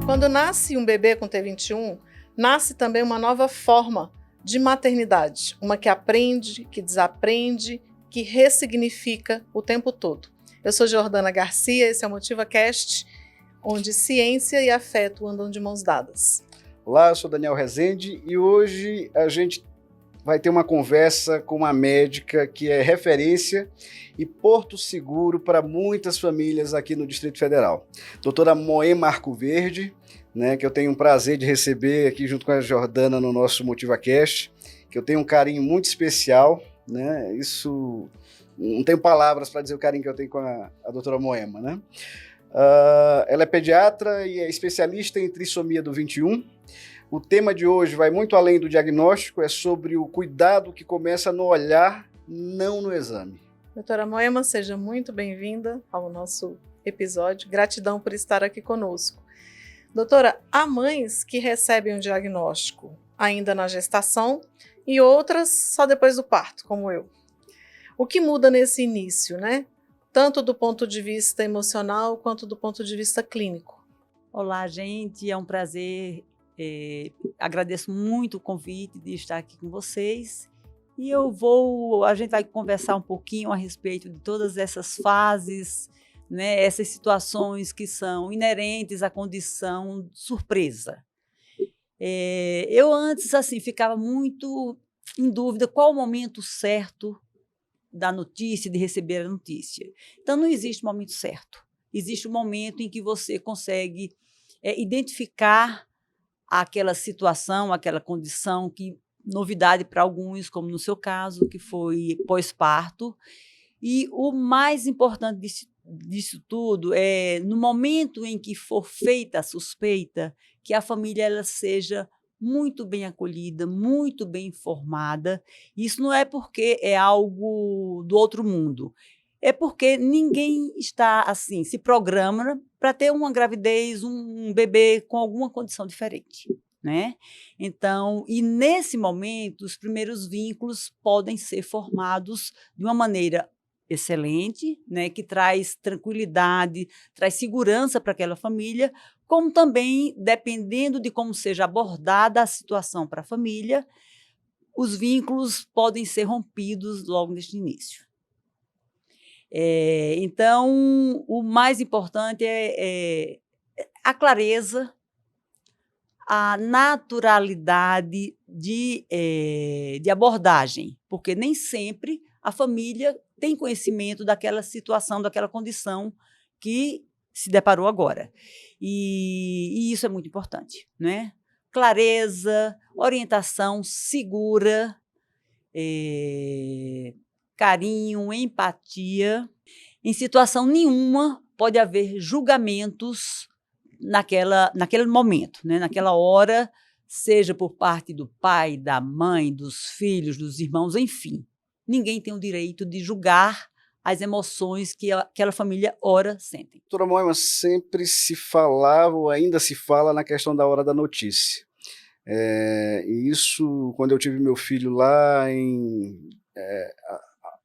Quando nasce um bebê com T21, nasce também uma nova forma de maternidade, uma que aprende, que desaprende, que ressignifica o tempo todo. Eu sou Jordana Garcia, esse é o MotivaCast, onde ciência e afeto andam de mãos dadas. Olá, eu sou Daniel Rezende e hoje a gente vai ter uma conversa com uma médica que é referência e porto seguro para muitas famílias aqui no Distrito Federal. Doutora Moema Arcoverde, que eu tenho um prazer de receber aqui junto com a Jordana no nosso MotivaCast, que eu tenho um carinho muito especial, isso não tenho palavras para dizer o carinho que eu tenho com a doutora Moema, ela é pediatra e é especialista em trissomia do 21. O tema de hoje vai muito além do diagnóstico, é sobre o cuidado que começa no olhar, não no exame. Doutora Moema, seja muito bem-vinda ao nosso episódio. Gratidão por estar aqui conosco. Doutora, há mães que recebem um diagnóstico ainda na gestação e outras só depois do parto, como eu. O que muda nesse início, Tanto do ponto de vista emocional quanto do ponto de vista clínico. Olá, gente, é um prazer. Agradeço muito o convite de estar aqui com vocês e a gente vai conversar um pouquinho a respeito de todas essas fases, essas situações que são inerentes à condição surpresa. Eu antes ficava muito em dúvida qual o momento certo da notícia, de receber a notícia. Então não existe momento certo, existe um momento em que você consegue identificar aquela situação, aquela condição que novidade para alguns, como no seu caso, que foi pós-parto. E o mais importante disso tudo é, no momento em que for feita a suspeita, que a família ela seja muito bem acolhida, muito bem informada. Isso não é porque é algo do outro mundo, é porque ninguém está assim, se programa para ter uma gravidez, um bebê com alguma condição diferente, Então, e nesse momento, os primeiros vínculos podem ser formados de uma maneira excelente, que traz tranquilidade, traz segurança para aquela família, como também, dependendo de como seja abordada a situação para a família, os vínculos podem ser rompidos logo neste início. Então, o mais importante é a clareza, a naturalidade de abordagem, porque nem sempre a família tem conhecimento daquela situação, daquela condição que se deparou agora. E isso é muito importante, Clareza, orientação segura, carinho, empatia. Em situação nenhuma pode haver julgamentos naquele momento, naquela hora, seja por parte do pai, da mãe, dos filhos, dos irmãos, enfim. Ninguém tem o direito de julgar as emoções que aquela família ora sentem. Doutora Moema, sempre se falava, ou ainda se fala, na questão da hora da notícia. E isso, quando eu tive meu filho lá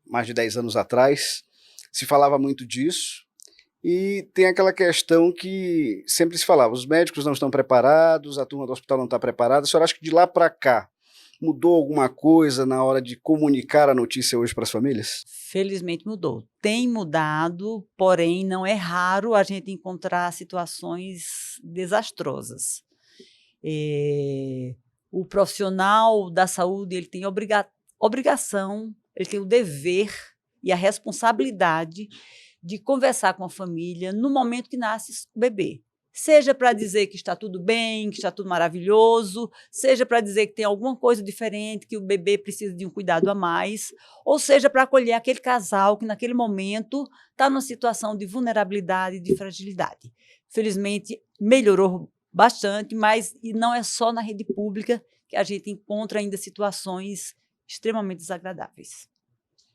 mais de 10 anos atrás, se falava muito disso, e tem aquela questão que sempre se falava, os médicos não estão preparados, a turma do hospital não está preparada. A senhora acha que de lá para cá mudou alguma coisa na hora de comunicar a notícia hoje para as famílias? Felizmente mudou. Tem mudado, porém não é raro a gente encontrar situações desastrosas. O profissional da saúde ele tem obrigação, ele tem o dever e a responsabilidade de conversar com a família no momento que nasce o bebê. Seja para dizer que está tudo bem, que está tudo maravilhoso, seja para dizer que tem alguma coisa diferente, que o bebê precisa de um cuidado a mais, ou seja para acolher aquele casal que naquele momento está numa situação de vulnerabilidade e de fragilidade. Felizmente melhorou bastante, mas não é só na rede pública que a gente encontra ainda situações extremamente desagradáveis.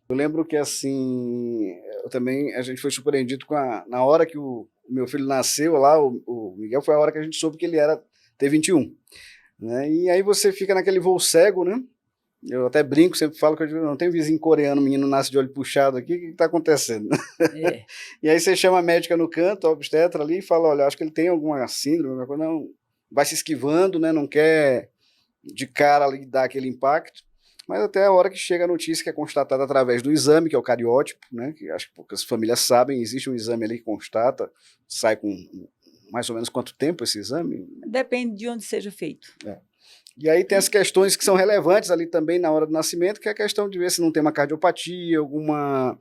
Eu lembro que a gente foi surpreendido na hora que o meu filho nasceu lá, o Miguel, foi a hora que a gente soube que ele era T21. E aí você fica naquele voo cego, Eu até brinco, sempre falo que eu não tenho vizinho coreano, o menino nasce de olho puxado aqui, o que está acontecendo? É. E aí você chama a médica no canto, a obstetra ali, e fala, olha, acho que ele tem alguma síndrome, alguma coisa, não, vai se esquivando, né, não quer de cara ali dar aquele impacto, mas até a hora que chega a notícia que é constatada através do exame, que é o cariótipo, né, que acho que poucas famílias sabem, existe um exame ali que constata, sai com mais ou menos quanto tempo esse exame? Depende de onde seja feito. E aí tem as questões que são relevantes ali também na hora do nascimento, que é a questão de ver se não tem uma cardiopatia, alguma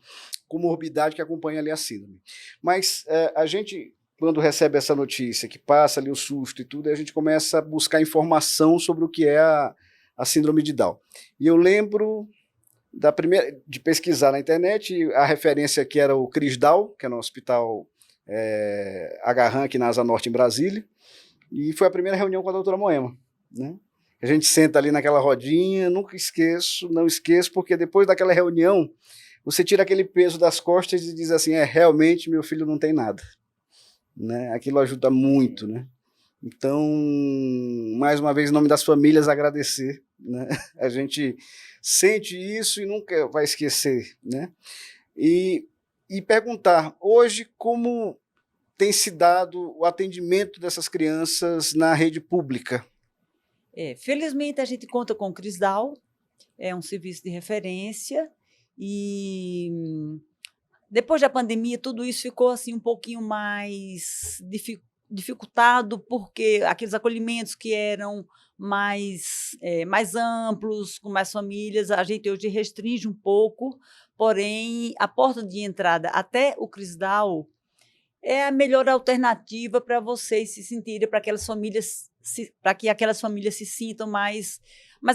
comorbidade que acompanha ali a síndrome. Mas a gente, quando recebe essa notícia, que passa ali o susto e tudo, a gente começa a buscar informação sobre o que é a síndrome de Down. E eu lembro de pesquisar na internet, a referência que era o Cris Down, que é no hospital Agarran, aqui na Asa Norte, em Brasília, e foi a primeira reunião com a doutora Moema, né? A gente senta ali naquela rodinha, nunca esqueço, não esqueço, porque depois daquela reunião, você tira aquele peso das costas e diz assim, realmente meu filho não tem nada, né? Aquilo ajuda muito, né? Então, mais uma vez, em nome das famílias, agradecer, né? A gente sente isso e nunca vai esquecer, né? E perguntar, hoje, como tem se dado o atendimento dessas crianças na rede pública? Felizmente, a gente conta com o Crisdal, é um serviço de referência, e depois da pandemia, tudo isso ficou assim, um pouquinho mais dificultado, porque aqueles acolhimentos que eram mais amplos, com mais famílias, a gente hoje restringe um pouco, porém, a porta de entrada até o Crisdal é a melhor alternativa para vocês se sentirem, para que aquelas famílias se sintam mais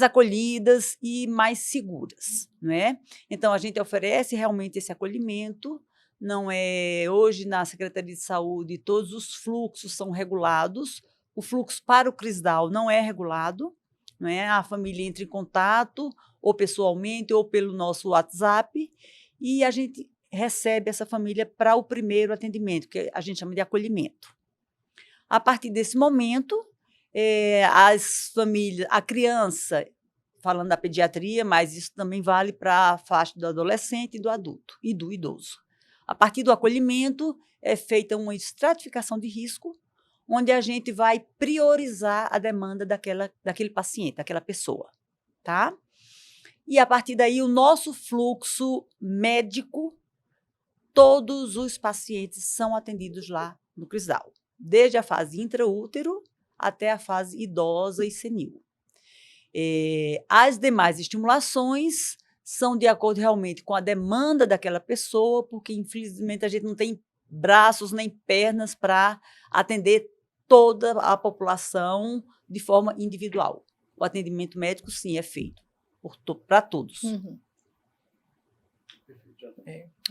acolhidas e mais seguras, não é? Então, a gente oferece realmente esse acolhimento. Não é hoje, na Secretaria de Saúde, todos os fluxos são regulados. O fluxo para o Crisdal não é regulado, não é? A família entra em contato, ou pessoalmente, ou pelo nosso WhatsApp, e a gente recebe essa família para o primeiro atendimento, que a gente chama de acolhimento. A partir desse momento, as famílias, a criança, falando da pediatria, mas isso também vale para a faixa do adolescente e do adulto e do idoso. A partir do acolhimento, é feita uma estratificação de risco, onde a gente vai priorizar a demanda daquele paciente, daquela pessoa, tá? E, a partir daí, o nosso fluxo médico, todos os pacientes são atendidos lá no Crisdal, desde a fase intraútero até a fase idosa e senil. As demais estimulações são de acordo realmente com a demanda daquela pessoa, porque, infelizmente, a gente não tem braços nem pernas para atender toda a população de forma individual. O atendimento médico, sim, é feito para todos. Uhum.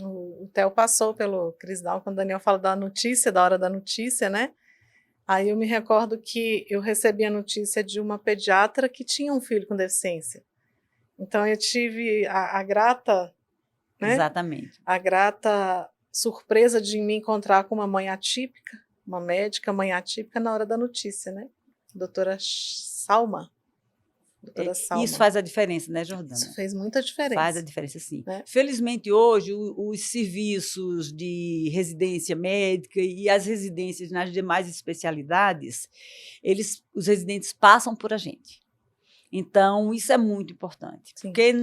O Theo passou pelo Crisdal, quando o Daniel fala da notícia, da hora da notícia, né? Aí eu me recordo que eu recebi a notícia de uma pediatra que tinha um filho com deficiência. Então eu tive a grata, né? Exatamente. A grata surpresa de me encontrar com uma mãe atípica, uma médica mãe atípica na hora da notícia, né? Doutora Salma. Isso faz a diferença, né, Jordana? Isso fez muita diferença. Faz a diferença, sim. Né? Felizmente, hoje, os serviços de residência médica e as residências nas demais especialidades, os residentes passam por a gente. Então, isso é muito importante. Sim. Porque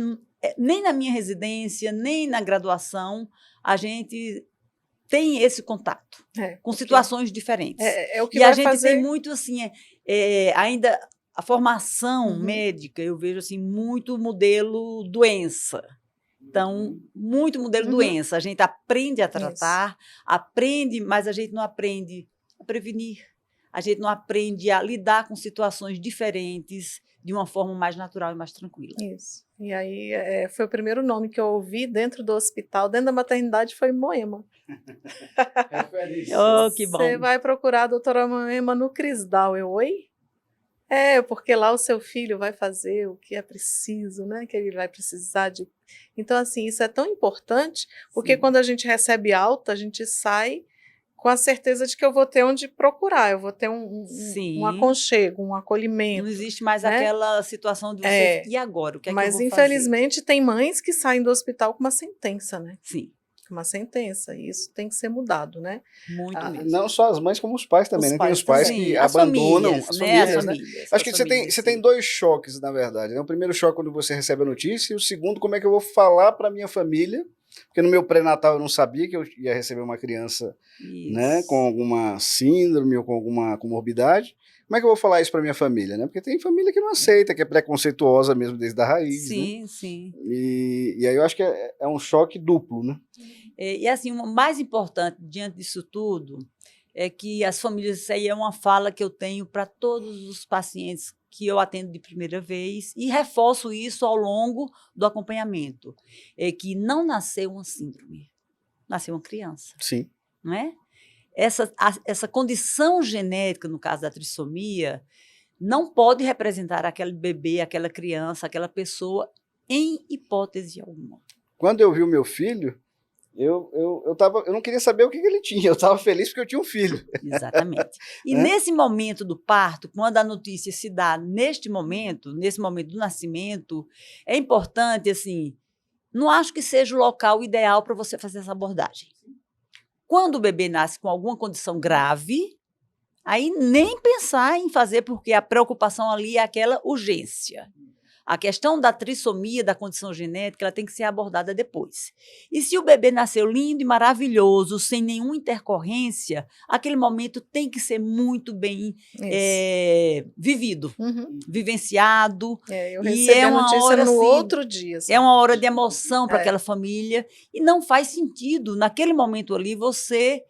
nem na minha residência, nem na graduação, a gente tem esse contato com situações diferentes. É o que e vai a gente fazer... tem muito, assim, ainda... A formação médica, eu vejo assim, muito modelo doença. Então, muito modelo doença. A gente aprende a tratar, aprende, mas a gente não aprende a prevenir. A gente não aprende a lidar com situações diferentes de uma forma mais natural e mais tranquila. Isso. E aí foi o primeiro nome que eu ouvi dentro do hospital, dentro da maternidade, foi Moema. Oh, que bom. Você vai procurar a doutora Moema no Crisdal. Oi? Porque lá o seu filho vai fazer o que é preciso, né? Que ele vai precisar de... Então, assim, isso é tão importante, porque quando a gente recebe alta, a gente sai com a certeza de que eu vou ter onde procurar, eu vou ter um Sim. aconchego, um acolhimento. Não existe mais né? aquela situação de você, e agora? O que é que eu Mas, vou infelizmente, tem mães que saem do hospital com uma sentença, né? Sim. Uma sentença, e isso tem que ser mudado, né? Muito mesmo. Não só as mães, como os pais também, Os né? pais Tem os pais também. que As abandonam famílias, as né? famílias, né? Famílias, Acho que as você tem, famílias, você tem sim. 2 choques, na verdade, né? O primeiro choque quando você recebe a notícia, e o segundo, como é que eu vou falar para minha família, porque no meu pré-natal eu não sabia que eu ia receber uma criança, né, com alguma síndrome ou com alguma comorbidade. Como é que eu vou falar isso para minha família, né? Porque tem família que não aceita, que é preconceituosa mesmo desde a raiz, Sim, né? sim. E aí eu acho que é um choque duplo, né? E assim, o mais importante diante disso tudo é que as famílias, isso aí é uma fala que eu tenho para todos os pacientes que eu atendo de primeira vez e reforço isso ao longo do acompanhamento, é que não nasceu uma síndrome, nasceu uma criança, Sim. não é? Essa condição genética, no caso da trissomia, não pode representar aquele bebê, aquela criança, aquela pessoa, em hipótese alguma. Quando eu vi o meu filho, eu não queria saber o que ele tinha, eu estava feliz porque eu tinha um filho. Exatamente. E nesse momento do parto, quando a notícia se dá nesse momento do nascimento, é importante, assim, não acho que seja o local ideal para você fazer essa abordagem. Quando o bebê nasce com alguma condição grave, aí nem pensar em fazer, porque a preocupação ali é aquela urgência. A questão da trissomia, da condição genética, ela tem que ser abordada depois. E se o bebê nasceu lindo e maravilhoso, sem nenhuma intercorrência, aquele momento tem que ser muito bem vivido, vivenciado. Eu E recebi é a uma notícia hora, no assim, outro dia. é uma hora de emoção para aquela família. E não faz sentido, naquele momento ali, você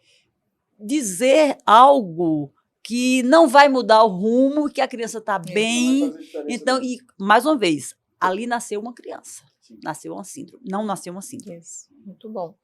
dizer algo que não vai mudar o rumo, que a criança está bem. Então, e, mais uma vez, ali nasceu uma criança, nasceu uma síndrome, não nasceu uma síndrome. Isso, muito bom.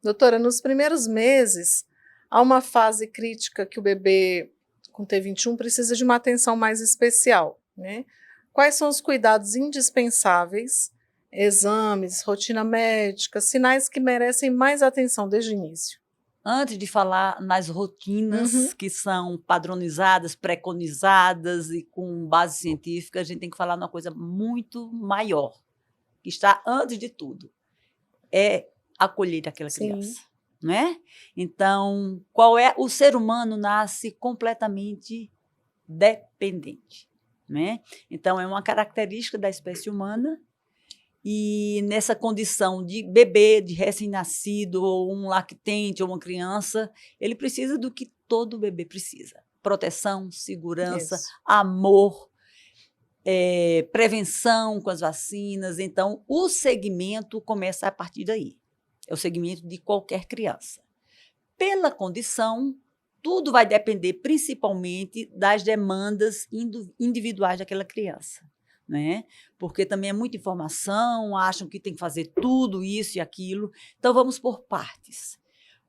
Doutora, nos primeiros meses, há uma fase crítica que o bebê com T21 precisa de uma atenção mais especial, né? Quais são os cuidados indispensáveis, exames, rotina médica, sinais que merecem mais atenção desde o início? Antes de falar nas rotinas que são padronizadas, preconizadas e com base científica, a gente tem que falar numa coisa muito maior, que está antes de tudo, é acolher aquela criança, não é? Então, o ser humano nasce completamente dependente, né? Então, é uma característica da espécie humana. E nessa condição de bebê, de recém-nascido, ou um lactente, ou uma criança, ele precisa do que todo bebê precisa: proteção, segurança, amor, prevenção com as vacinas. Então, o segmento começa a partir daí. É o segmento de qualquer criança. Pela condição, tudo vai depender principalmente das demandas individuais daquela criança. Né? Porque também é muita informação, acham que tem que fazer tudo isso e aquilo. Então, vamos por partes.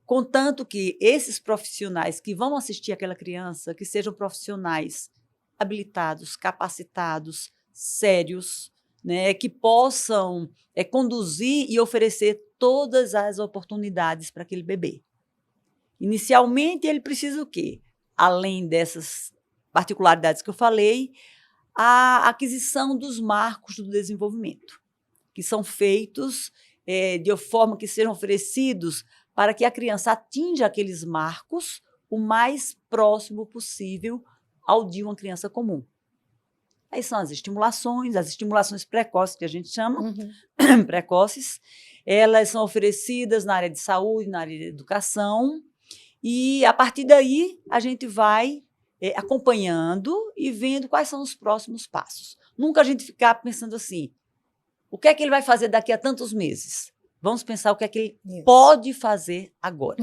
Contanto que esses profissionais que vão assistir aquela criança, que sejam profissionais habilitados, capacitados, sérios, né? Que possam conduzir e oferecer todas as oportunidades para aquele bebê. Inicialmente, ele precisa o quê? Além dessas particularidades que eu falei, a aquisição dos marcos do desenvolvimento, que são feitos de forma que sejam oferecidos para que a criança atinja aqueles marcos o mais próximo possível ao de uma criança comum. Aí são as estimulações precoces, que a gente chama, precoces. Elas são oferecidas na área de saúde, na área de educação, e, a partir daí, a gente vai acompanhando e vendo quais são os próximos passos. Nunca a gente ficar pensando assim, o que é que ele vai fazer daqui a tantos meses? Vamos pensar o que é que ele pode fazer agora.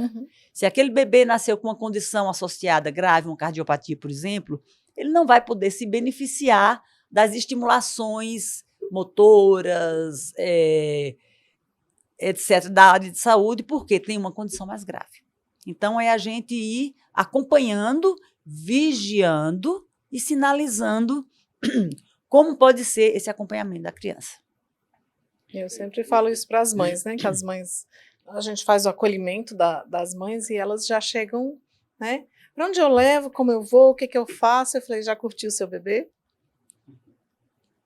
Se aquele bebê nasceu com uma condição associada grave, uma cardiopatia, por exemplo, ele não vai poder se beneficiar das estimulações motoras, etc., da área de saúde, porque tem uma condição mais grave. Então, é a gente ir acompanhando, vigiando e sinalizando como pode ser esse acompanhamento da criança. Eu sempre falo isso para as mães, né? Que as mães a gente faz o acolhimento das mães e elas já chegam, né? Para onde eu levo, como eu vou, o que que eu faço? Eu falei, já curtiu o seu bebê?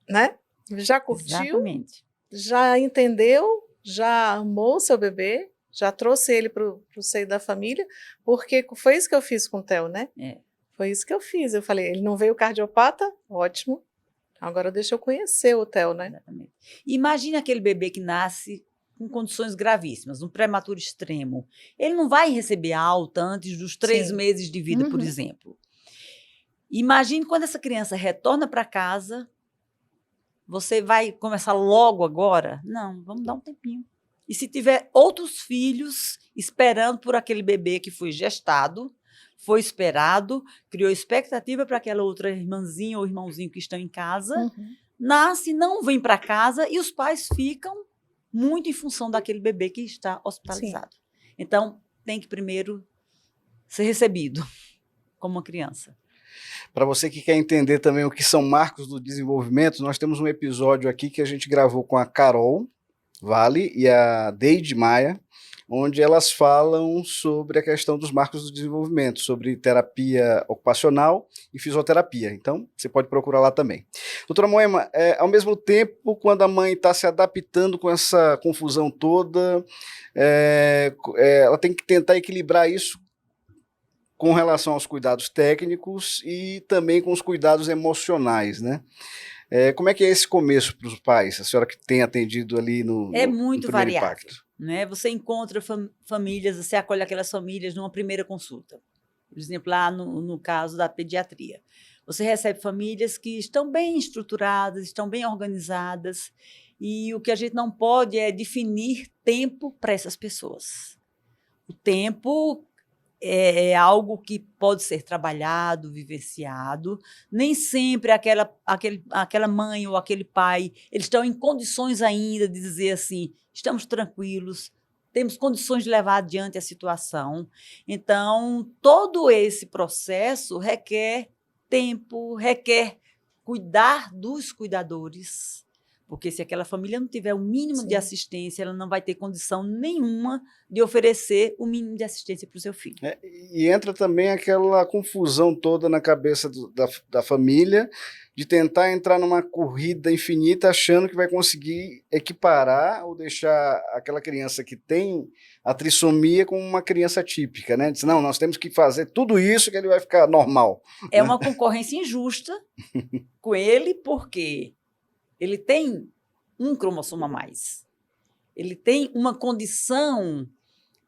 Né? Já curtiu? Exatamente. Já entendeu? Já amou o seu bebê? Já trouxe ele para o seio da família? Porque foi isso que eu fiz com o Theo, né? É. Foi isso que eu fiz. Eu falei, ele não veio cardiopata? Ótimo. Agora deixa eu conhecer o Theo, né? Exatamente. Imagina aquele bebê que nasce com condições gravíssimas, um prematuro extremo. Ele não vai receber alta antes dos 3 Sim. meses de vida, por Uhum. exemplo. Imagine quando essa criança retorna para casa, você vai começar logo agora? Não, vamos dar um tempinho. E se tiver outros filhos esperando por aquele bebê que foi gestado, foi esperado, criou expectativa para aquela outra irmãzinha ou irmãozinho que estão em casa, Uhum. nasce, não vem para casa e os pais ficam muito em função daquele bebê que está hospitalizado. Então, tem que primeiro ser recebido como uma criança. Para você que quer entender também o que são marcos do desenvolvimento, nós temos um episódio aqui que a gente gravou com a Carol Vale e a Deide Maia, onde elas falam sobre a questão dos marcos do desenvolvimento, sobre terapia ocupacional e fisioterapia. Então, você pode procurar lá também. Doutora Moema, ao mesmo tempo, quando a mãe está se adaptando com essa confusão toda, ela tem que tentar equilibrar isso com relação aos cuidados técnicos e também com os cuidados emocionais, né? Como é que é esse começo para os pais, a senhora que tem atendido ali no Muito primeiro variável. impacto? Né? Você encontra famílias, você acolhe aquelas famílias numa primeira consulta. Por exemplo, lá no caso da pediatria. Você recebe famílias que estão bem estruturadas, estão bem organizadas, e o que a gente não pode é definir tempo para essas pessoas. O tempo é algo que pode ser trabalhado, vivenciado. Nem sempre aquela mãe ou aquele pai, eles estão em condições ainda de dizer assim, estamos tranquilos, temos condições de levar adiante a situação. Então, todo esse processo requer tempo, requer cuidar dos cuidadores, porque se aquela família não tiver o mínimo de assistência, ela não vai ter condição nenhuma de oferecer o mínimo de assistência para o seu filho. E entra também aquela confusão toda na cabeça da família, de tentar entrar numa corrida infinita achando que vai conseguir equiparar ou deixar aquela criança que tem a trissomia como uma criança típica, né? Diz, não, nós temos que fazer tudo isso que ele vai ficar normal. É uma concorrência injusta com ele, porque ele tem um cromossomo a mais. Ele tem uma condição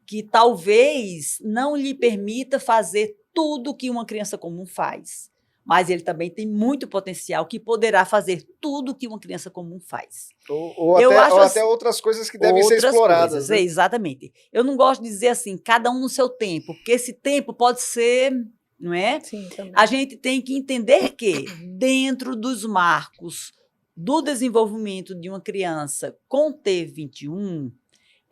que talvez não lhe permita fazer tudo que uma criança comum faz. Mas ele também tem muito potencial que poderá fazer tudo que uma criança comum faz. Ou até outras coisas que devem ser exploradas. Né? Exatamente. Eu não gosto de dizer assim, cada um no seu tempo, porque esse tempo pode ser, não é? Sim, também. A gente tem que entender que, dentro dos marcos do desenvolvimento de uma criança com T21,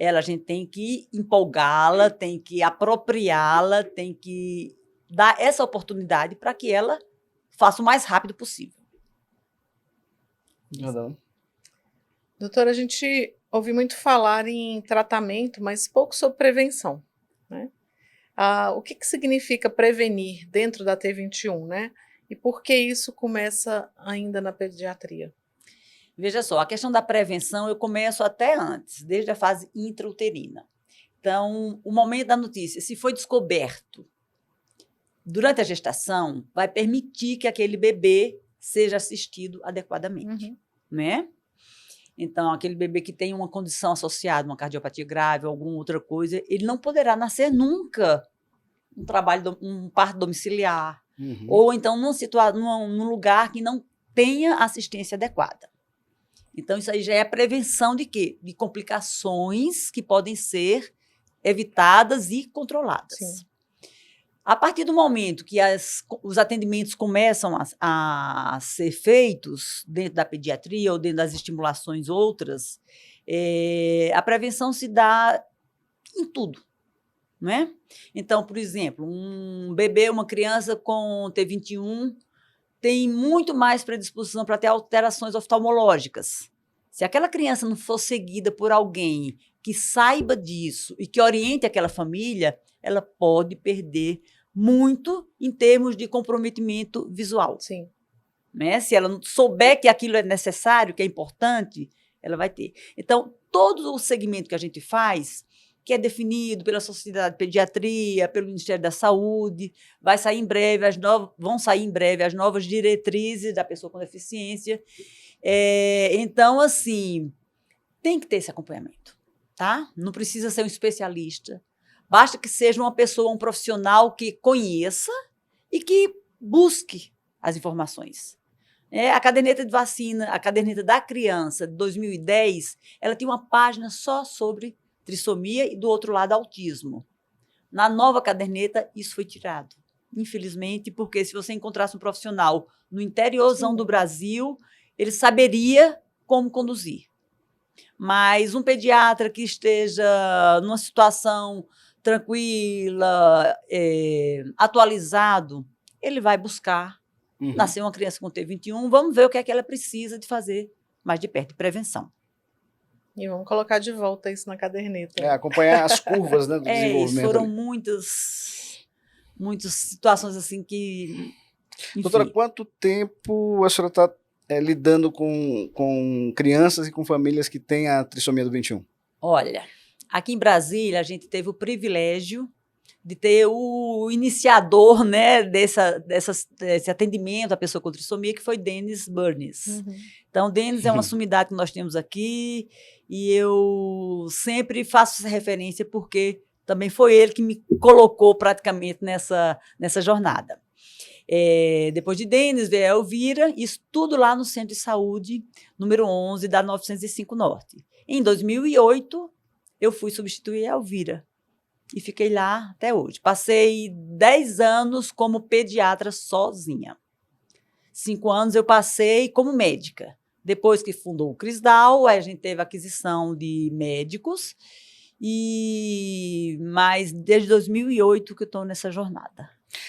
a gente tem que empolgá-la, tem que apropriá-la, tem que dar essa oportunidade para que ela faça o mais rápido possível. Doutora, a gente ouve muito falar em tratamento, mas pouco sobre prevenção, né? O que significa prevenir dentro da T21, né? E por que isso começa ainda na pediatria? Veja só, a questão da prevenção eu começo até antes, desde a fase intrauterina. Então, o momento da notícia, se foi descoberto durante a gestação, vai permitir que aquele bebê seja assistido adequadamente, né? Então, aquele bebê que tem uma condição associada, uma cardiopatia grave, alguma outra coisa, ele não poderá nascer nunca um parto domiciliar, ou então num lugar que não tenha assistência adequada. Então, isso aí já é a prevenção de quê? De complicações que podem ser evitadas e controladas. Sim. A partir do momento que os atendimentos começam a ser feitos dentro da pediatria ou dentro das estimulações outras, a prevenção se dá em tudo, não é? Então, por exemplo, um bebê, uma criança com T21 tem muito mais predisposição para ter alterações oftalmológicas. Se aquela criança não for seguida por alguém que saiba disso e que oriente aquela família, ela pode perder muito em termos de comprometimento visual. Sim. Né? Se ela não souber que aquilo é necessário, que é importante, ela vai ter. Então, todo o segmento que a gente faz, que é definido pela Sociedade de Pediatria, pelo Ministério da Saúde, vão sair em breve as novas diretrizes da pessoa com deficiência. Então, assim, tem que ter esse acompanhamento, tá? Não precisa ser um especialista. Basta que seja uma pessoa, um profissional que conheça e que busque as informações. A caderneta de vacina, a caderneta da criança de 2010, ela tinha uma página só sobre trissomia e, do outro lado, autismo. Na nova caderneta, isso foi tirado. Infelizmente, porque se você encontrasse um profissional no interiorzão do Brasil, ele saberia como conduzir. Mas um pediatra que esteja numa situação tranquila, atualizado, ele vai buscar. Nasceu uma criança com T21, vamos ver o que é que ela precisa de fazer mais de perto, de prevenção. E vamos colocar de volta isso na caderneta. Acompanhar as curvas, né, do desenvolvimento. Foram muitas situações assim que... Enfim. Doutora, quanto tempo a senhora está lidando com crianças e com famílias que têm a trissomia do 21? Olha, aqui em Brasília a gente teve o privilégio de ter o iniciador, né, desse atendimento à pessoa com trissomia, que foi Denis Burns. Então, Denis é uma sumidade que nós temos aqui e eu sempre faço essa referência porque também foi ele que me colocou praticamente nessa jornada. Depois de Denis, veio a Elvira, isso tudo lá no Centro de Saúde, número 11, da 905 Norte. Em 2008, eu fui substituir a Elvira. E fiquei lá até hoje. Passei 10 anos como pediatra sozinha. 5 anos eu passei como médica. Depois que fundou o Crisdal, a gente teve aquisição de médicos. Mas desde 2008 que eu estou nessa jornada.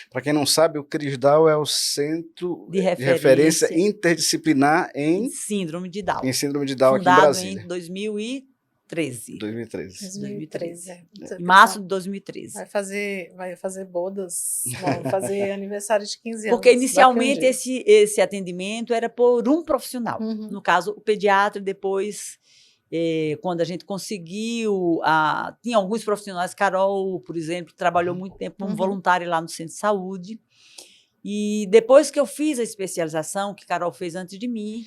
Para quem não sabe, o Crisdal é o Centro de Referência Interdisciplinar em Síndrome de Down. Em Síndrome de Down, fundado aqui em Brasília. Em 2013. 2013. Em março de 2013. Vai fazer bodas, vai fazer aniversário de 15 anos. Porque inicialmente esse atendimento era por um profissional. No caso, o pediatra, depois, quando a gente conseguiu, tinha alguns profissionais, Carol, por exemplo, que trabalhou muito tempo como voluntária lá no Centro de Saúde. E depois que eu fiz a especialização, que Carol fez antes de mim,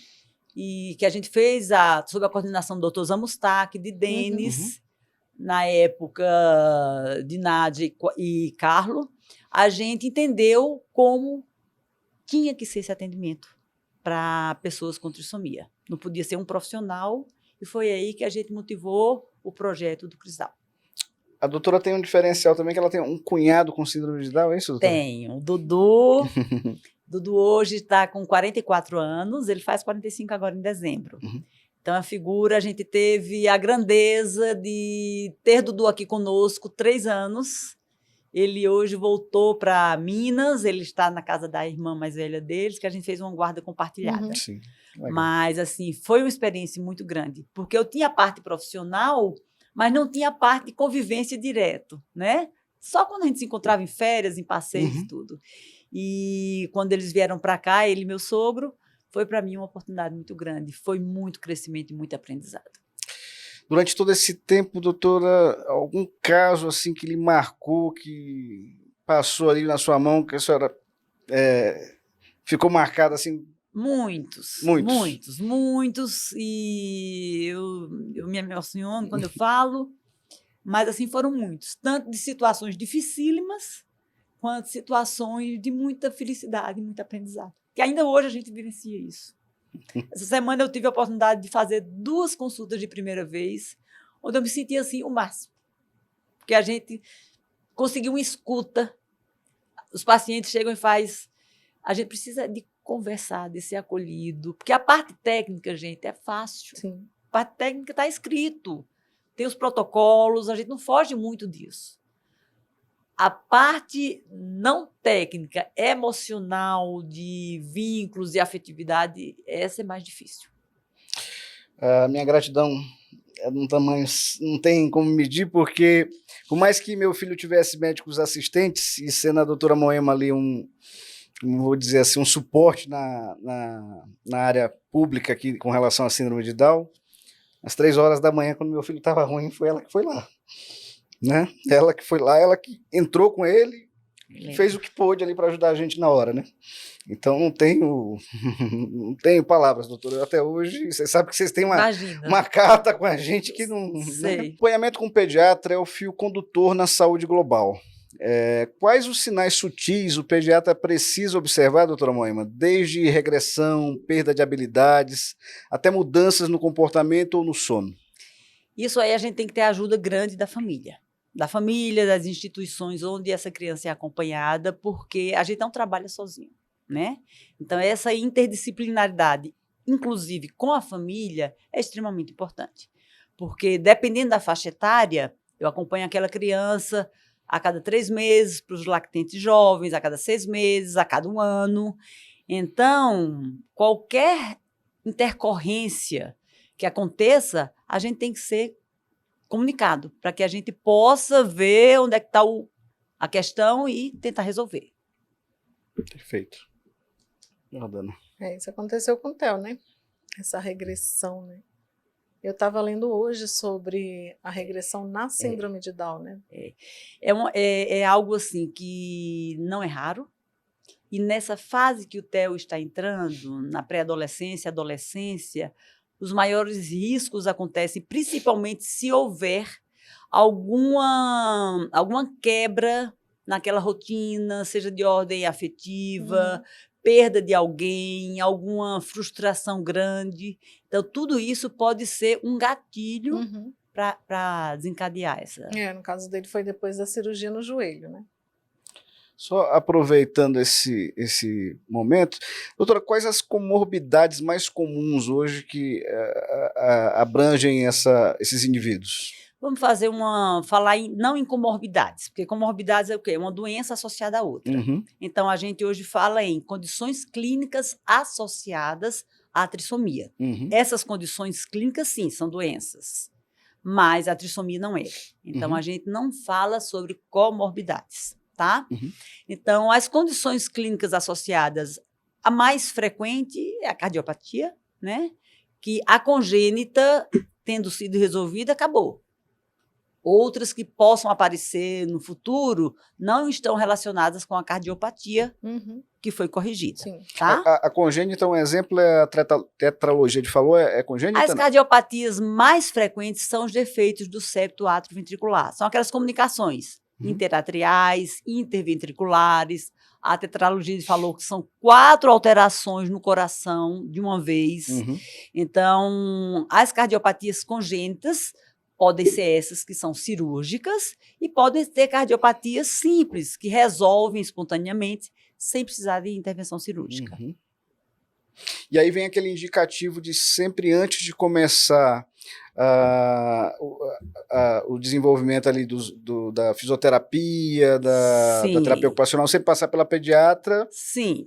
e que a gente fez sob a coordenação do Dr. Zamustak, de Denis, na época de Nádia e Carlo, a gente entendeu como tinha que ser esse atendimento para pessoas com trissomia. Não podia ser um profissional, e foi aí que a gente motivou o projeto do Crisdal. A doutora tem um diferencial também, que ela tem um cunhado com síndrome de Down, é isso, doutora? Tenho. O Dudu... Dudu hoje está com 44 anos, ele faz 45 agora em dezembro. Então, a figura, a gente teve a grandeza de ter Dudu aqui conosco 3 anos. Ele hoje voltou para Minas, ele está na casa da irmã mais velha deles, que a gente fez uma guarda compartilhada. Sim, mas, assim, foi uma experiência muito grande, porque eu tinha a parte profissional, mas não tinha a parte de convivência direto, né? Só quando a gente se encontrava em férias, em passeios e tudo. E quando eles vieram para cá, ele e meu sogro, foi para mim uma oportunidade muito grande. Foi muito crescimento e muito aprendizado. Durante todo esse tempo, doutora, algum caso assim que lhe marcou, que passou ali na sua mão, que a senhora ficou marcada assim? Muitos. E eu me emociono quando eu falo, mas assim foram muitos. Tanto de situações dificílimas, quanto situações de muita felicidade, muito aprendizado. Que ainda hoje a gente vivencia isso. Essa semana eu tive a oportunidade de fazer 2 consultas de primeira vez, onde eu me senti assim o máximo. Porque a gente conseguiu uma escuta. Os pacientes chegam e fazem... A gente precisa de conversar, de ser acolhido. Porque a parte técnica, gente, é fácil. Sim. A parte técnica está escrito. Tem os protocolos, a gente não foge muito disso. A parte não técnica, emocional, de vínculos e afetividade, essa é mais difícil. Minha gratidão é de um tamanho, não tem como medir, porque por mais que meu filho tivesse médicos assistentes, e sendo a doutora Moema ali vou dizer assim, um suporte na área pública aqui com relação à síndrome de Down, às 3 horas da manhã, quando meu filho estava ruim, foi ela que foi lá, né? Ela que foi lá, ela que entrou com ele, fez o que pôde ali para ajudar a gente na hora, né? Então não tenho palavras, doutora. Até hoje, você sabe que vocês têm uma carta com a gente que não. Né? Acompanhamento com o pediatra é o fio condutor na saúde global. Quais os sinais sutis o pediatra precisa observar, doutora Moema? Desde regressão, perda de habilidades, até mudanças no comportamento ou no sono. Isso aí a gente tem que ter a ajuda grande da família, das instituições onde essa criança é acompanhada, porque a gente não trabalha sozinho, né? Então, essa interdisciplinaridade, inclusive com a família, é extremamente importante, porque dependendo da faixa etária, eu acompanho aquela criança a cada 3 meses, para os lactentes jovens, a cada 6 meses, a cada 1 ano. Então, qualquer intercorrência que aconteça, a gente tem que ser comunicado, para que a gente possa ver onde é que está a questão e tentar resolver. Perfeito. Jordana. Isso aconteceu com o Theo, né? Essa regressão, né? Eu estava lendo hoje sobre a regressão na síndrome de Down, né? É algo assim que não é raro. E nessa fase que o Theo está entrando, na pré-adolescência, adolescência, os maiores riscos acontecem principalmente se houver alguma quebra naquela rotina, seja de ordem afetiva, perda de alguém, alguma frustração grande. Então, tudo isso pode ser um gatilho para desencadear essa... No caso dele foi depois da cirurgia no joelho, né? Só aproveitando esse momento, doutora, quais as comorbidades mais comuns hoje que abrangem esses indivíduos? Vamos falar não em comorbidades, porque comorbidades é o quê? É uma doença associada a outra. Então, a gente hoje fala em condições clínicas associadas à trissomia. Essas condições clínicas, sim, são doenças, mas a trissomia não é. Então, a gente não fala sobre comorbidades, tá? Então, as condições clínicas associadas, a mais frequente é a cardiopatia, né? Que a congênita, tendo sido resolvida, acabou. Outras que possam aparecer no futuro não estão relacionadas com a cardiopatia que foi corrigida. Tá? A congênita, um exemplo, é a tetralogia de Fallot, é congênita? As cardiopatias mais frequentes são os defeitos do septo atrioventricular. São aquelas comunicações interatriais, interventriculares. A tetralogia de Fallot, que são 4 alterações no coração de uma vez. Então, as cardiopatias congênitas podem ser essas que são cirúrgicas e podem ter cardiopatias simples, que resolvem espontaneamente, sem precisar de intervenção cirúrgica. E aí vem aquele indicativo de sempre antes de começar o desenvolvimento ali da fisioterapia, da terapia ocupacional, sempre passar pela pediatra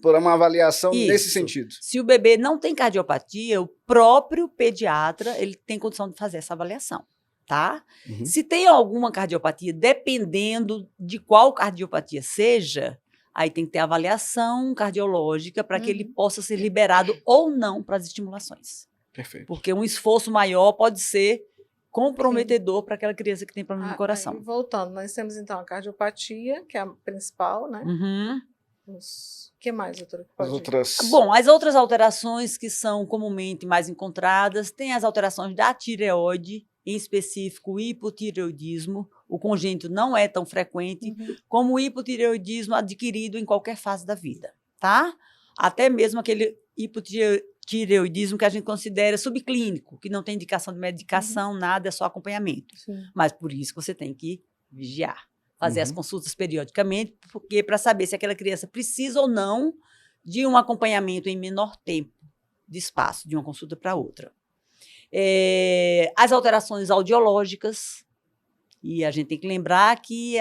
por uma avaliação nesse sentido. Se o bebê não tem cardiopatia, o próprio pediatra ele tem condição de fazer essa avaliação. Tá? Se tem alguma cardiopatia, dependendo de qual cardiopatia seja, aí tem que ter avaliação cardiológica para que ele possa ser liberado ou não para as estimulações. Perfeito. Porque um esforço maior pode ser comprometedor para aquela criança que tem problema no coração. Aí, voltando, nós temos então a cardiopatia, que é a principal, né? O que mais, doutora? Bom, as outras alterações que são comumente mais encontradas, tem as alterações da tireoide, em específico o hipotireoidismo. O congênito não é tão frequente como o hipotireoidismo adquirido em qualquer fase da vida, tá? Até mesmo aquele hipotireoidismo que a gente considera subclínico, que não tem indicação de medicação, nada, é só acompanhamento. Mas por isso que você tem que vigiar, fazer as consultas periodicamente, porque para saber se aquela criança precisa ou não de um acompanhamento em menor tempo de espaço, de uma consulta para outra. As alterações audiológicas, e a gente tem que lembrar que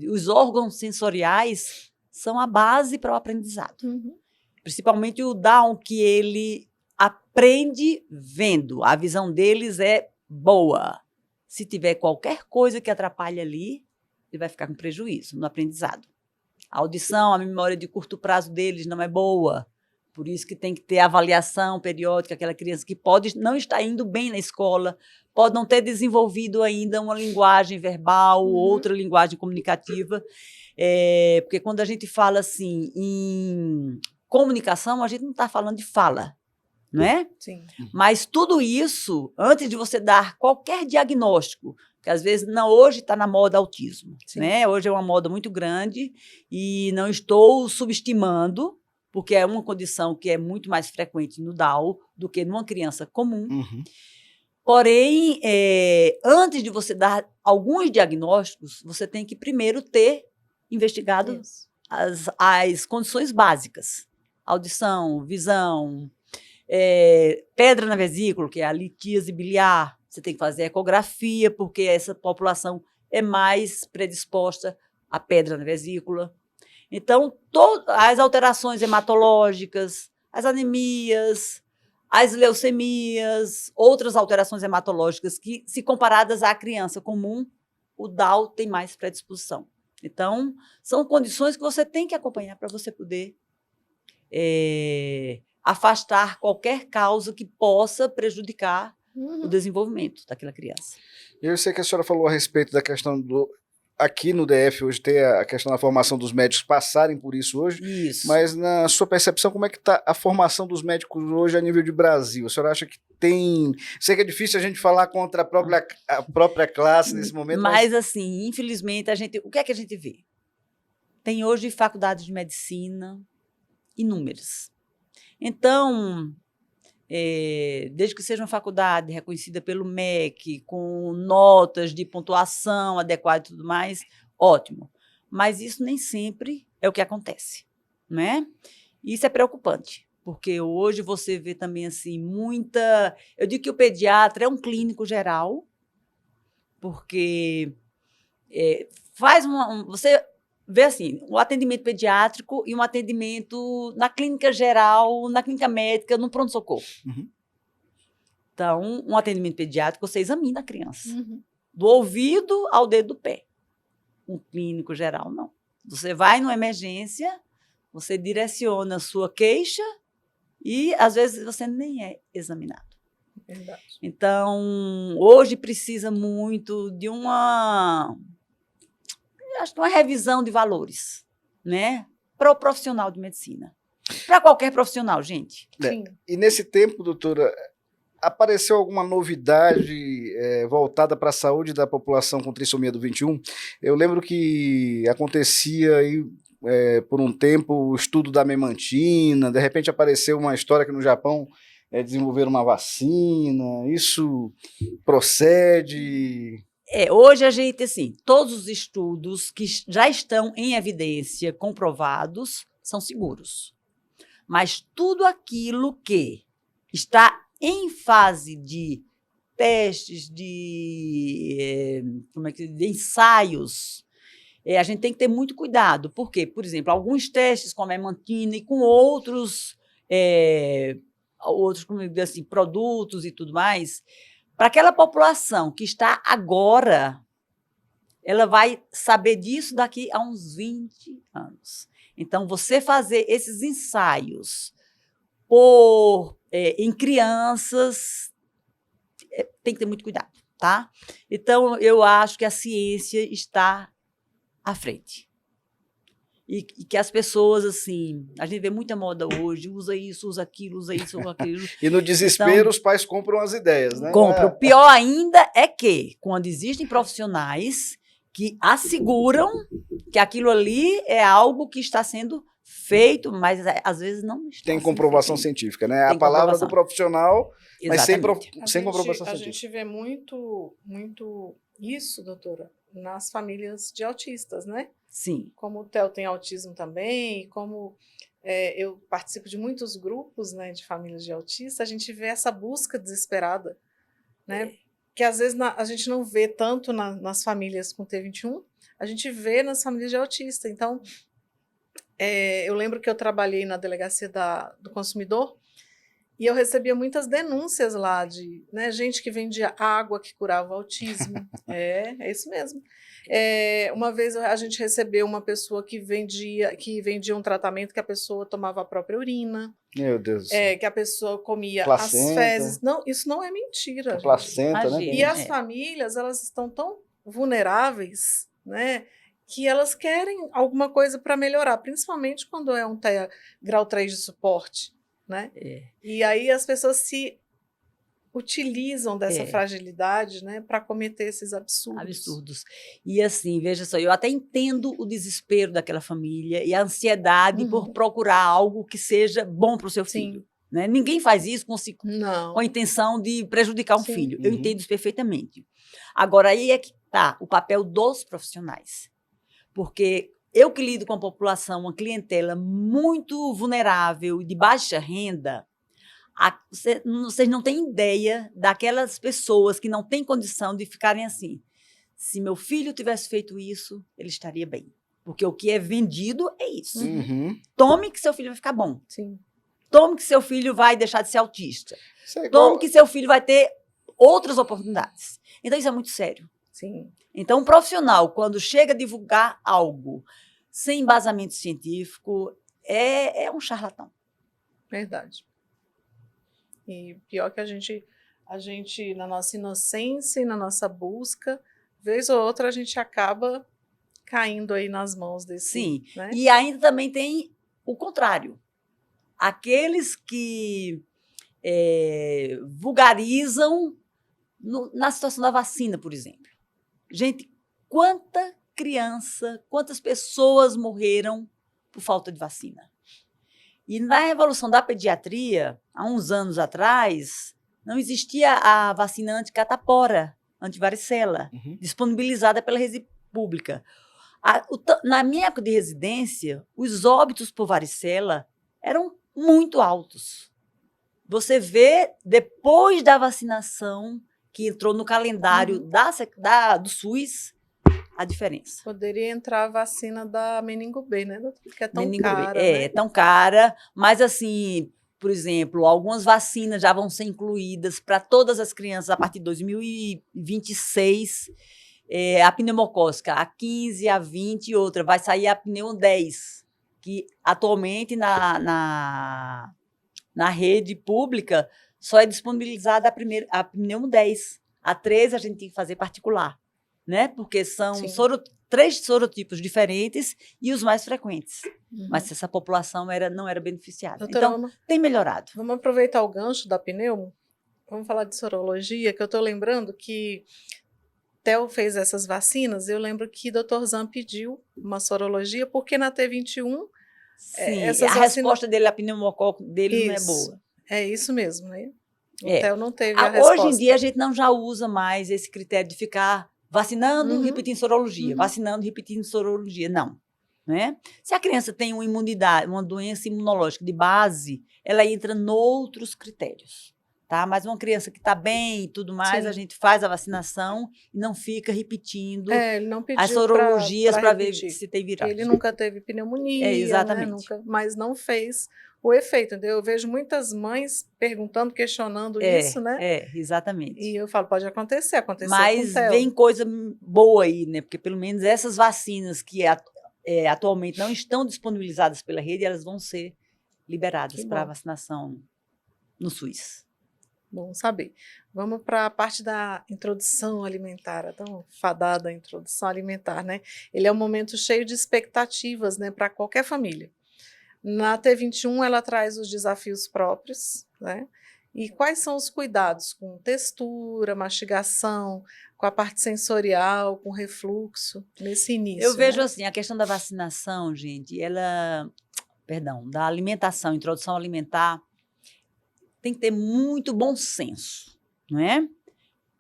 os órgãos sensoriais são a base para o aprendizado. Principalmente o Down, que ele aprende vendo. A visão deles é boa. Se tiver qualquer coisa que atrapalhe ali, ele vai ficar com prejuízo no aprendizado. A audição, a memória de curto prazo deles não é boa. Por isso que tem que ter avaliação periódica, aquela criança que pode não estar indo bem na escola, pode não ter desenvolvido ainda uma linguagem verbal, outra linguagem comunicativa. Porque quando a gente fala assim em comunicação, a gente não está falando de fala, não é? Sim. Mas tudo isso, antes de você dar qualquer diagnóstico, que às vezes hoje está na moda autismo, né? Hoje é uma moda muito grande e não estou subestimando, porque é uma condição que é muito mais frequente no Down do que numa criança comum. Porém, antes de você dar alguns diagnósticos, você tem que primeiro ter investigado as condições básicas. Audição, visão, pedra na vesícula, que é a litíase biliar. Você tem que fazer ecografia, porque essa população é mais predisposta à pedra na vesícula. Então, as alterações hematológicas, as anemias, as leucemias, outras alterações hematológicas que, se comparadas à criança comum, o Down tem mais predisposição. Então, são condições que você tem que acompanhar para você poder afastar qualquer causa que possa prejudicar o desenvolvimento daquela criança. Eu sei que a senhora falou a respeito da questão do... Aqui no DF hoje tem a questão da formação dos médicos passarem por isso hoje, mas na sua percepção, como é que está a formação dos médicos hoje a nível de Brasil? A senhora acha que tem... Sei que é difícil a gente falar contra a própria classe nesse momento, mas assim, infelizmente, o que é que a gente vê? Tem hoje faculdades de medicina inúmeras. Então, desde que seja uma faculdade reconhecida pelo MEC, com notas de pontuação adequada e tudo mais, ótimo. Mas isso nem sempre é o que acontece, né? Isso é preocupante, porque hoje você vê também assim muita... Eu digo que o pediatra é um clínico geral, porque você vê assim, um atendimento pediátrico e um atendimento na clínica geral, na clínica médica, no pronto-socorro. Então, um atendimento pediátrico, você examina a criança. Do ouvido ao dedo do pé. Um clínico geral, não. Você vai numa emergência, você direciona a sua queixa e, às vezes, você nem é examinado. Verdade. Então, hoje precisa muito de uma revisão de valores, né? Para o profissional de medicina. Para qualquer profissional, gente. Sim. E nesse tempo, doutora, apareceu alguma novidade voltada para a saúde da população com trissomia do 21? Eu lembro que acontecia aí, por um tempo, o estudo da memantina, de repente apareceu uma história que no Japão desenvolveram uma vacina, isso procede? Hoje a gente, assim, todos os estudos que já estão em evidência, comprovados, são seguros. Mas tudo aquilo que está em fase de testes, de ensaios, a gente tem que ter muito cuidado. Por quê? Por exemplo, alguns testes com a memantina e com outros como eu digo assim, produtos e tudo mais, para aquela população que está agora, ela vai saber disso daqui a uns 20 anos. Então, você fazer esses ensaios em crianças, tem que ter muito cuidado, tá? Então, eu acho que a ciência está à frente. E que as pessoas, assim, a gente vê muita moda hoje, usa isso, usa aquilo, usa isso, usa aquilo. E no desespero, então, os pais compram as ideias, né? Compram. O pior ainda é que, quando existem profissionais que asseguram que aquilo ali é algo que está sendo feito, mas às vezes não está. Tem comprovação científica, né? A palavra do profissional, mas sem comprovação científica. A gente vê muito isso, doutora, nas famílias de autistas, né? Sim. Como o Theo tem autismo também, como eu participo de muitos grupos, né, de famílias de autistas, a gente vê essa busca desesperada, né? Que às vezes a gente não vê tanto nas famílias com T21, a gente vê nas famílias de autista. Então, eu lembro que eu trabalhei na delegacia do consumidor E eu recebia muitas denúncias lá de, né, gente que vendia água que curava o autismo. É isso mesmo. Uma vez a gente recebeu uma pessoa que vendia um tratamento que a pessoa tomava a própria urina. Meu Deus do céu. Que a pessoa comia Placenta. as fezes. Não, isso não é mentira. Placenta, né? E as famílias, elas estão tão vulneráveis, né, que elas querem alguma coisa para melhorar, principalmente quando é um TEA grau 3 de suporte, né? E aí as pessoas se utilizam dessa fragilidade, né, para cometer esses absurdos. E assim, veja só, eu até entendo o desespero daquela família e a ansiedade por procurar algo que seja bom para o seu filho. Né? Ninguém faz isso com a intenção de prejudicar um filho. Eu entendo isso perfeitamente. Agora, aí é que está o papel dos profissionais. Porque eu que lido com a população, uma clientela muito vulnerável e de baixa renda, vocês não têm ideia daquelas pessoas que não têm condição de ficarem assim. Se meu filho tivesse feito isso, ele estaria bem. Porque o que é vendido é isso. Tome que seu filho vai ficar bom. Tome que seu filho vai deixar de ser autista. Tome que seu filho vai ter outras oportunidades. Então, isso é muito sério. Então, um profissional, quando chega a divulgar algo sem embasamento científico, é um charlatão. Verdade. E pior que a gente, na nossa inocência e na nossa busca, vez ou outra a gente acaba caindo aí nas mãos desse... Sim, né? E ainda também tem o contrário. Aqueles que vulgarizam na situação da vacina, por exemplo. Gente, quantas pessoas morreram por falta de vacina? E na evolução da pediatria, há uns anos atrás, não existia a vacina anticatapora, antivaricela, disponibilizada pela rede pública. Na minha época de residência, os óbitos por varicela eram muito altos. Você vê, depois da vacinação, que entrou no calendário do SUS, a diferença. Poderia entrar a vacina da meningo B, né, doutor? Que é tão cara. É tão cara, mas assim, por exemplo, algumas vacinas já vão ser incluídas para todas as crianças a partir de 2026. A pneumocócica, a 15, a 20 e outra. Vai sair a pneu 10, que atualmente na rede pública só é disponibilizada a pneu 10. A 13 a gente tem que fazer particular, né? Porque são 3 sorotipos diferentes e os mais frequentes. Mas essa população não era beneficiada. Doutora, então, tem melhorado. Vamos aproveitar o gancho da pneumo? Vamos falar de sorologia, que eu estou lembrando que Theo fez essas vacinas. Eu lembro que o Dr. Zan pediu uma sorologia, porque na T21... Sim, a resposta dele, a pneumococo dele não é boa. É isso mesmo, né? O Theo não teve a resposta. Hoje em dia, a gente não já usa mais esse critério de ficar vacinando, repetindo sorologia, vacinando, repetindo sorologia. Não. Né? Se a criança tem uma doença imunológica de base, ela entra noutros critérios. Tá? Mas uma criança que está bem e tudo mais, a gente faz a vacinação e não fica repetindo ele não pediu as sorologias para ver se tem virose. Ele nunca teve pneumonia, exatamente. Né? Mas não fez o efeito. Entendeu? Eu vejo muitas mães perguntando, questionando isso, né? Exatamente. E eu falo, pode acontecer, Mas vem coisa boa aí, né? Porque pelo menos essas vacinas que atualmente não estão disponibilizadas pela rede, elas vão ser liberadas para vacinação no SUS. Bom saber. Vamos para a parte da introdução alimentar, a tão fadada introdução alimentar, né? Ele é um momento cheio de expectativas, né, para qualquer família. Na T21, ela traz os desafios próprios, né? E quais são os cuidados com textura, mastigação, com a parte sensorial, com refluxo, nesse início? Eu vejo assim, a questão da vacinação, gente, da alimentação, introdução alimentar, tem que ter muito bom senso, não é?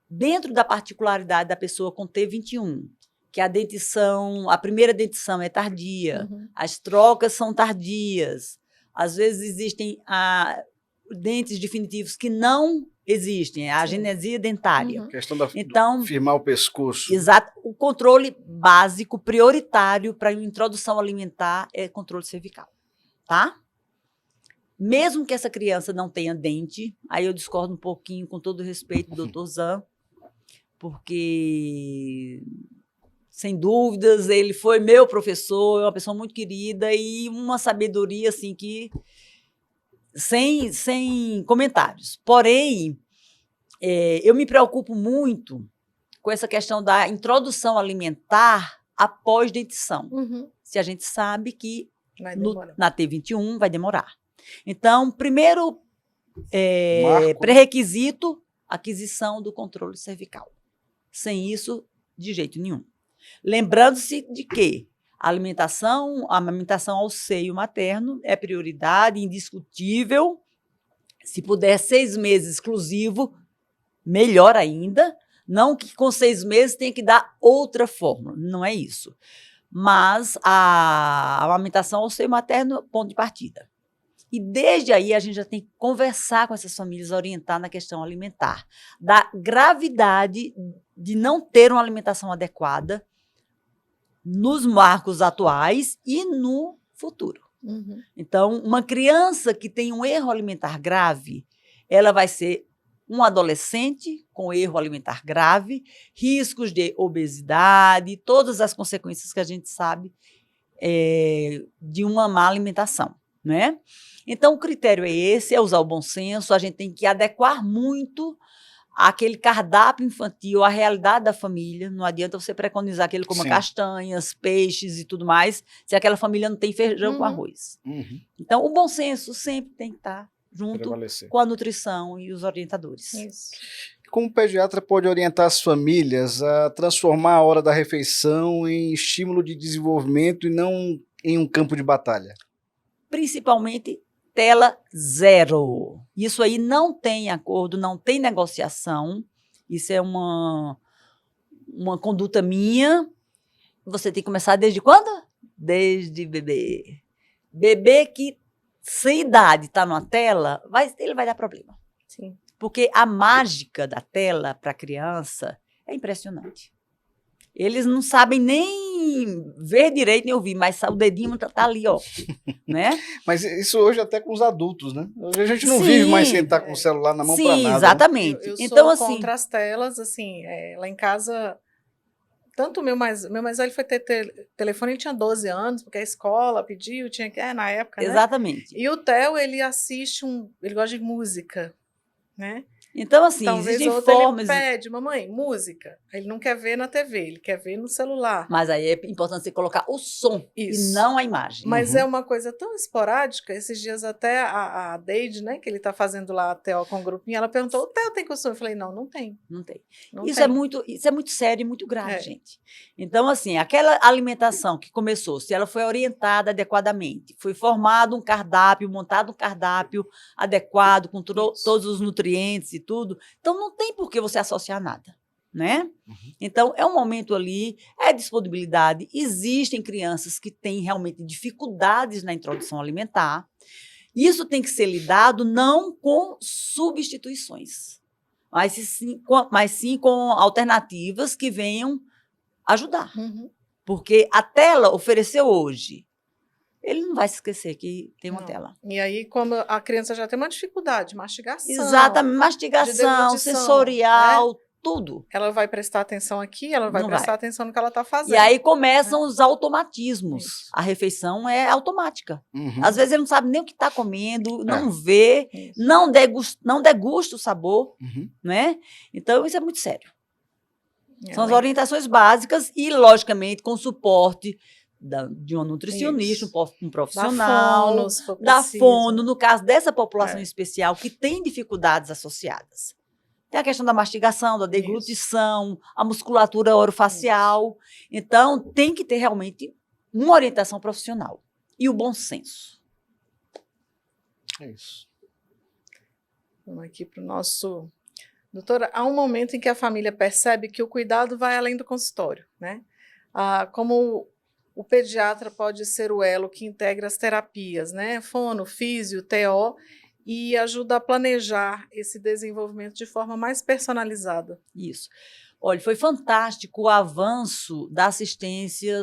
Dentro da particularidade da pessoa com T21, que a primeira dentição é tardia, as trocas são tardias, às vezes existem dentes definitivos que não existem, a agenesia dentária. A questão de firmar o pescoço. Exato. O controle básico, prioritário para a introdução alimentar é controle cervical, tá? mesmo que essa criança não tenha dente, aí eu discordo um pouquinho, com todo respeito, do doutor Zan, porque, sem dúvidas, ele foi meu professor, é uma pessoa muito querida e uma sabedoria, assim, que sem comentários. Porém, eu me preocupo muito com essa questão da introdução alimentar após dentição. Se a gente sabe que na T21 vai demorar. Então, primeiro pré-requisito, aquisição do controle cervical. Sem isso, de jeito nenhum. Lembrando-se de que a amamentação ao seio materno é prioridade indiscutível. Se puder 6 meses exclusivo, melhor ainda. Não que com 6 meses tenha que dar outra fórmula, não é isso. Mas a amamentação ao seio materno é ponto de partida. E desde aí a gente já tem que conversar com essas famílias, orientar na questão alimentar, da gravidade de não ter uma alimentação adequada nos marcos atuais e no futuro. Então, uma criança que tem um erro alimentar grave, ela vai ser um adolescente com erro alimentar grave, riscos de obesidade, todas as consequências que a gente sabe de uma má alimentação, né? Então, o critério é esse, é usar o bom senso, a gente tem que adequar muito aquele cardápio infantil à realidade da família. Não adianta você preconizar que ele coma castanhas, peixes e tudo mais, se aquela família não tem feijão com arroz. Então, o bom senso sempre tem que estar junto com a nutrição e os orientadores. Isso. Como o pediatra pode orientar as famílias a transformar a hora da refeição em estímulo de desenvolvimento e não em um campo de batalha? Principalmente tela zero. Isso aí não tem acordo, não tem negociação. Isso é uma conduta minha. Você tem que começar desde quando? Desde bebê. Bebê que sem idade está numa tela, ele vai dar problema. Sim. Porque a mágica da tela para a criança é impressionante. Eles não sabem nem ver direito, nem ouvir, mas o dedinho tá ali, ó. Né? Mas isso hoje até com os adultos, né? Hoje a gente não vive mais sentar com o celular na mão para nada. Sim, exatamente. Eu então, sou contra as telas, assim, lá em casa... Tanto o meu mais velho foi ter telefone, ele tinha 12 anos, porque a escola pediu, tinha que... na época, né? Exatamente. E o Theo, ele assiste ele gosta de música, né? Então, assim, talvez existem formas... ele pede, mamãe, música. Ele não quer ver na TV, ele quer ver no celular. Mas aí é importante você colocar o som e não a imagem. Mas é uma coisa tão esporádica. Esses dias até a Deide, né, que ele está fazendo lá a TO com o grupinho, ela perguntou, o Theo tem costume? Eu falei, não tem. Não tem. Não isso, tem. É muito sério e muito grave, gente. Então, assim, aquela alimentação que começou, se ela foi orientada adequadamente, foi formado um cardápio, montado um cardápio adequado, com todos os nutrientes e tudo, então não tem por que você associar nada, né? Então, é um momento ali, é disponibilidade. Existem crianças que têm realmente dificuldades na introdução alimentar. Isso tem que ser lidado não com substituições, mas sim com alternativas que venham ajudar. Porque a tela ofereceu hoje, ele não vai se esquecer que tem uma tela. E aí, como a criança já tem uma dificuldade de mastigação. Exatamente, mastigação, sensorial, tudo. Ela vai prestar atenção aqui, ela vai prestar atenção no que ela está fazendo. E aí começam os automatismos. Isso. A refeição é automática. Às vezes ele não sabe nem o que está comendo, não vê, não degusta o sabor, né? Então, isso é muito sério. São as orientações básicas e, logicamente, com suporte de uma nutricionista, um profissional, da fono, no caso dessa população especial que tem dificuldades associadas. Tem a questão da mastigação, da deglutição, a musculatura orofacial. Então, tem que ter realmente uma orientação profissional e o bom senso. É isso. Vamos aqui para o nosso... Doutora, há um momento em que a família percebe que o cuidado vai além do consultório, né? Como o pediatra pode ser o elo que integra as terapias, né? Fono, físio, TO, e ajuda a planejar esse desenvolvimento de forma mais personalizada. Isso. Olha, foi fantástico o avanço da assistência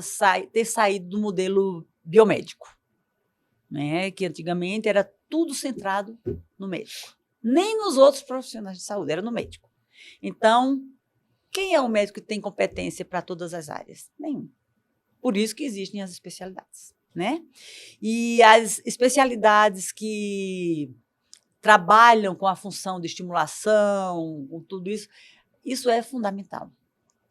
ter saído do modelo biomédico. né? Que antigamente era tudo centrado no médico. Nem nos outros profissionais de saúde, era no médico. Então, quem é o médico que tem competência para todas as áreas? Nenhum. Por isso que existem as especialidades, né? E as especialidades que trabalham com a função de estimulação, com tudo isso, isso é fundamental.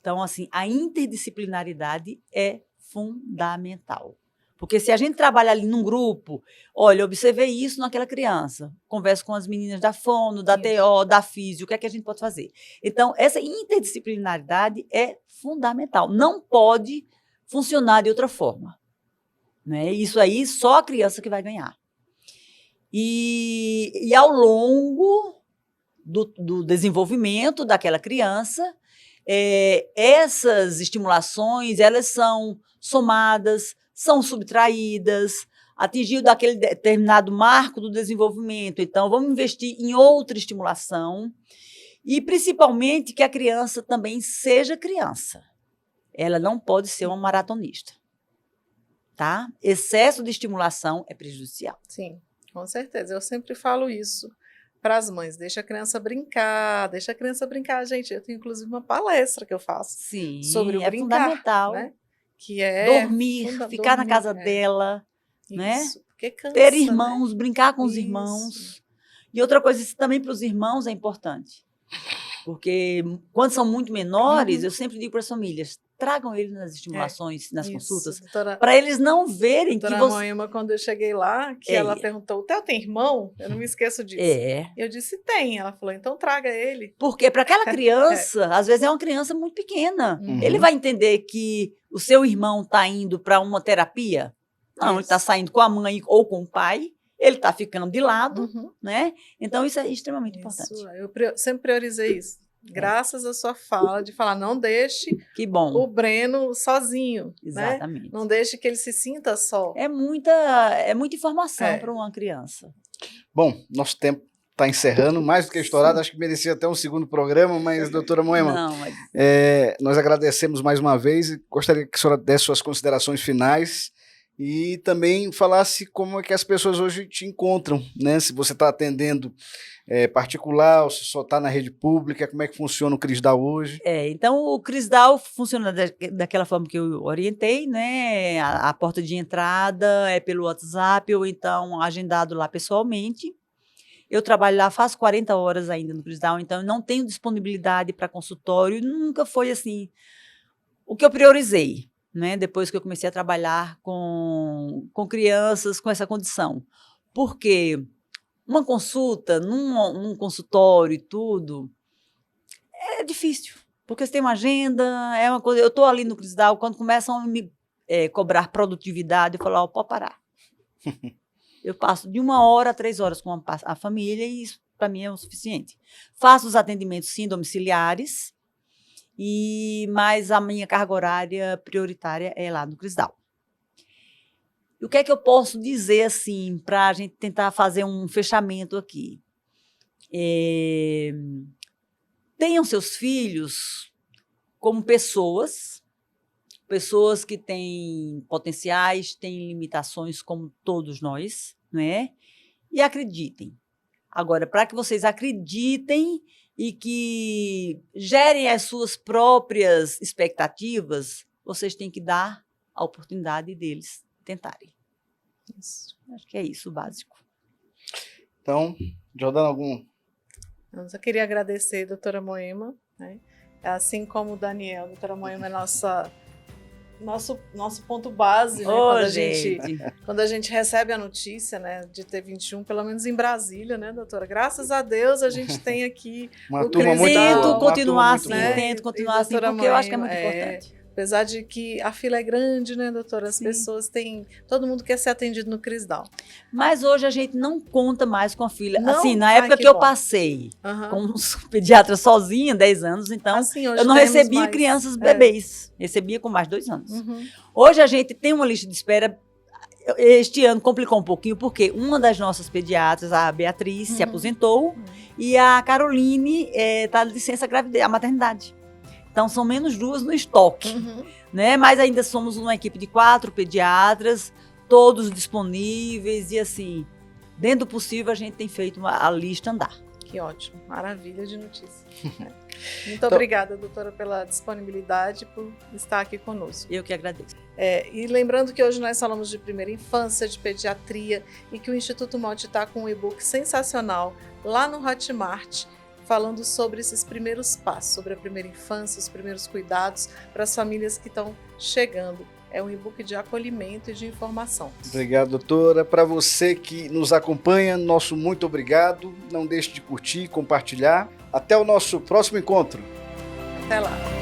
Então, assim, a interdisciplinaridade é fundamental. Porque se a gente trabalha ali num grupo, olha, eu observei isso naquela criança, converso com as meninas da fono, da TO, da físio, o que é que a gente pode fazer? Então, essa interdisciplinaridade é fundamental. Não pode funcionar de outra forma, né? Isso aí só a criança que vai ganhar. E ao longo do desenvolvimento daquela criança, essas estimulações, elas são somadas, são subtraídas, atingiu daquele determinado marco do desenvolvimento. Então, vamos investir em outra estimulação e, principalmente, que a criança também seja criança. Ela não pode ser uma maratonista, tá? Excesso de estimulação é prejudicial. Sim, com certeza. Eu sempre falo isso para as mães. Deixa a criança brincar, deixa a criança brincar. Gente, eu tenho, inclusive, uma palestra que eu faço sobre o brincar, fundamental. Né? Que é dormir, ficar na casa dela, né? Porque cansa, ter irmãos, né? brincar com os irmãos. E outra coisa, isso também para os irmãos é importante. Porque quando são muito menores, eu sempre digo para as famílias, tragam eles nas estimulações, nas consultas, para eles não verem que você... Moema, quando eu cheguei lá, que ela perguntou, o Theo tem irmão? Eu não me esqueço disso. Eu disse, tem. Ela falou, então traga ele. Porque para aquela criança, às vezes é uma criança muito pequena. Ele vai entender que o seu irmão está indo para uma terapia? Não, ele está saindo com a mãe ou com o pai, ele está ficando de lado, né? Então, isso é extremamente importante. Eu sempre priorizei isso. Graças à sua fala, de falar, não deixe o Breno sozinho. Exatamente. Né? Não deixe que ele se sinta só. É muita informação para uma criança. Bom, nosso tempo está encerrando, mais do que estourado, acho que merecia até um segundo programa, mas, doutora Moema, nós agradecemos mais uma vez e gostaria que a senhora desse suas considerações finais e também falasse como é que as pessoas hoje te encontram, né? Se você está atendendo particular, ou se só está na rede pública, como é que funciona o Crisdal hoje? Então, o Crisdal funciona daquela forma que eu orientei, né? A porta de entrada é pelo WhatsApp ou então agendado lá pessoalmente. Eu trabalho lá, faço 40 horas ainda no Crisdal, então eu não tenho disponibilidade para consultório, nunca foi assim o que eu priorizei, né? Depois que eu comecei a trabalhar com crianças com essa condição. Porque uma consulta, num consultório e tudo, é difícil, porque você tem uma agenda, é uma coisa. Eu estou ali no Crisdal, quando começam a me cobrar produtividade, eu falo, pode parar. Eu passo de 1 hora a 3 horas com a família e isso, para mim, é o suficiente. Faço os atendimentos, sim, domiciliares, mas a minha carga horária prioritária é lá no Crisdal. E o que é que eu posso dizer, assim, para a gente tentar fazer um fechamento aqui? Tenham seus filhos como pessoas que têm potenciais, têm limitações como todos nós, né? E acreditem. Agora, para que vocês acreditem e que gerem as suas próprias expectativas, vocês têm que dar a oportunidade deles tentarem. Isso. Acho que é isso o básico. Então, Jordana, algum... Eu só queria agradecer, doutora Moema, né? Assim como o Daniel, a doutora Moema é nosso ponto base, né? Quando a gente recebe a notícia, né, de ter 21, pelo menos em Brasília, né, doutora? Graças a Deus a gente tem aqui uma turma muito boa. Tento continuar assim, porque Moema, eu acho que é muito importante. Apesar de que a fila é grande, né, doutora? As pessoas têm... Todo mundo quer ser atendido no Crisdal. Mas hoje a gente não conta mais com a fila. Não? Assim, na época que eu passei com os pediatras sozinha, 10 anos, então eu não recebia crianças bebês. Recebia com mais de 2 anos. Hoje a gente tem uma lista de espera. Este ano complicou um pouquinho, porque uma das nossas pediatras, a Beatriz, se aposentou e a Caroline está de licença gravidez, a maternidade. Então, são menos 2 no estoque, né? Mas ainda somos uma equipe de 4 pediatras, todos disponíveis e assim, dentro do possível a gente tem feito a lista andar. Que ótimo, maravilha de notícia. Muito obrigada, doutora, pela disponibilidade, por estar aqui conosco. Eu que agradeço. E lembrando que hoje nós falamos de primeira infância, de pediatria, e que o Instituto Mote está com um e-book sensacional lá no Hotmart, falando sobre esses primeiros passos, sobre a primeira infância, os primeiros cuidados para as famílias que estão chegando. É um e-book de acolhimento e de informação. Obrigado, doutora. Para você que nos acompanha, nosso muito obrigado. Não deixe de curtir, compartilhar. Até o nosso próximo encontro. Até lá.